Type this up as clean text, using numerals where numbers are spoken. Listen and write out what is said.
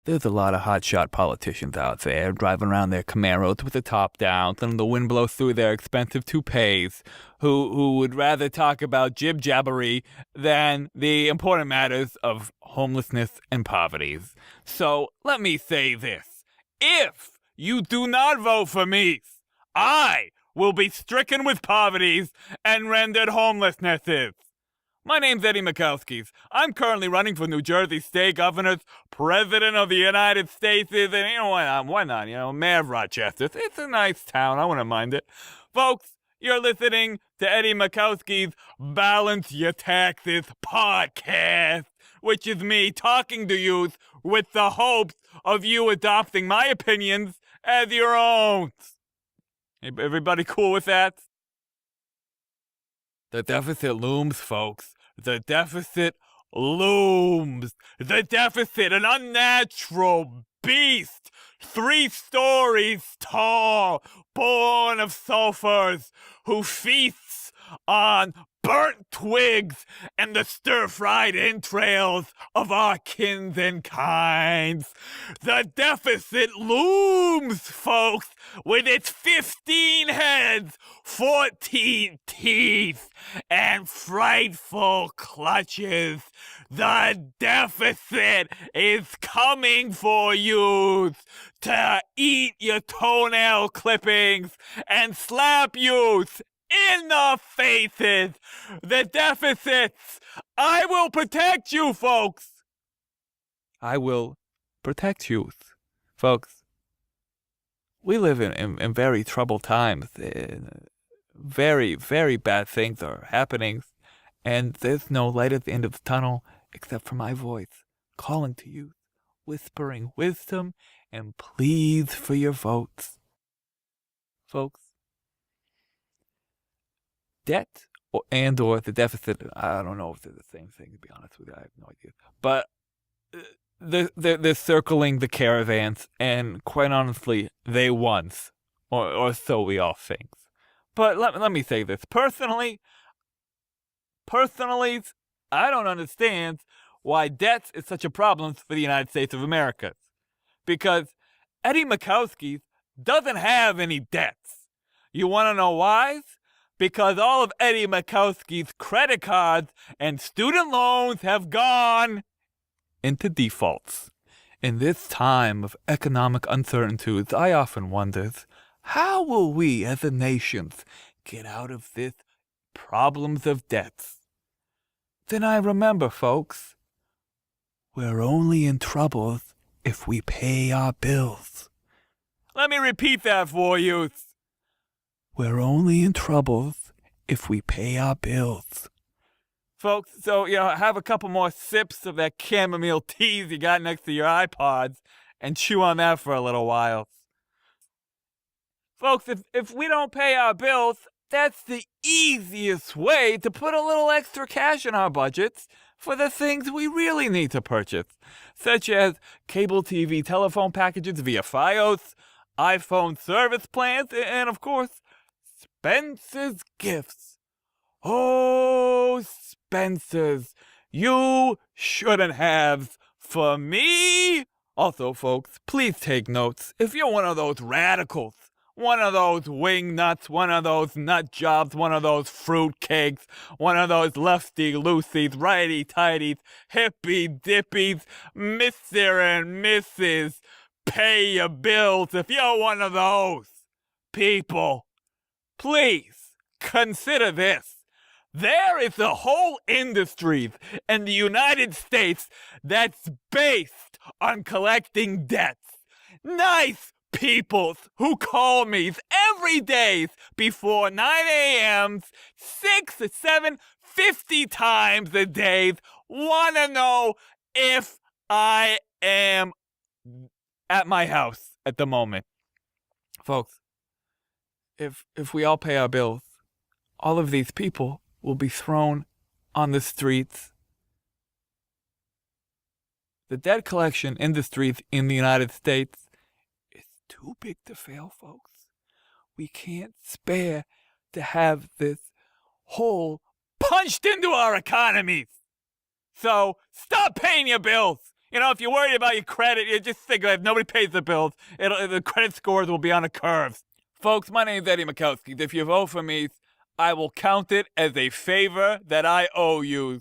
There's a lot of hotshot politicians out there driving around their Camaros with the top down, letting the wind blow through their expensive toupees, who would rather talk about jib-jabbery than the important matters of homelessness and poverty. So let me say this. If you do not vote for me, I will be stricken with poverty and rendered homelessnesses. My name's Eddie McOwskey's. I'm currently running for New Jersey State Governor, President of the United States, and why not? Mayor of Rochester. It's a nice town. I wouldn't mind it. Folks, you're listening to Eddie McOwskey's Balance Your Taxes podcast, which is me talking to you with the hopes of you adopting my opinions as your own. Everybody cool with that? The deficit looms, folks. The deficit looms. The deficit, an unnatural beast, 3 stories tall, born of sulfurs, who feasts on burnt twigs and the stir-fried entrails of our kins and kinds. The deficit looms, folks, with its 15 heads, 14 teeth, and frightful clutches. The deficit is coming for you to eat your toenail clippings and slap you in the faces. The deficits. I will protect you, folks. I will protect you, folks. We live in very troubled times. Very, very bad things are happening, and there's no light at the end of the tunnel except for my voice calling to you, whispering wisdom and pleas for your votes. Folks, debt or the deficit, I don't know if they're the same thing, to be honest with you. I have no idea. But they're circling the caravans, and quite honestly, they won, or so we all think. But let me say this. Personally, I don't understand why debt is such a problem for the United States of America. Because Eddie McOwskey doesn't have any debts. You want to know why? Because all of Eddie McOwskey's credit cards and student loans have gone into defaults. In this time of economic uncertainties, I often wonder, how will we as a nation get out of this problems of debts? Then I remember, folks, we're only in trouble if we pay our bills. Let me repeat that for you. We're only in trouble if we pay our bills. Folks, so, have a couple more sips of that chamomile tea you got next to your iPods and chew on that for a little while. Folks, if we don't pay our bills, that's the easiest way to put a little extra cash in our budgets for the things we really need to purchase, such as cable TV telephone packages via Fios, iPhone service plans, and of course, Spencer's gifts. Oh, Spencer's, you shouldn't have for me. Also, folks, please take notes. If you're one of those radicals, one of those wing nuts, one of those nut jobs, one of those fruit cakes, one of those lefty-loosies, righty-tighties, hippy-dippies, Mr. and Mrs. Pay your bills. If you're one of those people, please consider this. There is a whole industry in the United States that's based on collecting debts. Nice people who call me every day before 9 a.m., 6, 7, 50 times a day, want to know if I am at my house at the moment. Folks, if we all pay our bills, all of these people will be thrown on the streets. The debt collection industries in the United States is too big to fail, folks. We can't spare to have this hole punched into our economies. So stop paying your bills. You know, if you're worried about your credit, you just think if nobody pays the bills, the credit scores will be on a curve. Folks, my name's Eddie McOwskey's. If you vote for me, I will count it as a favor that I owe you.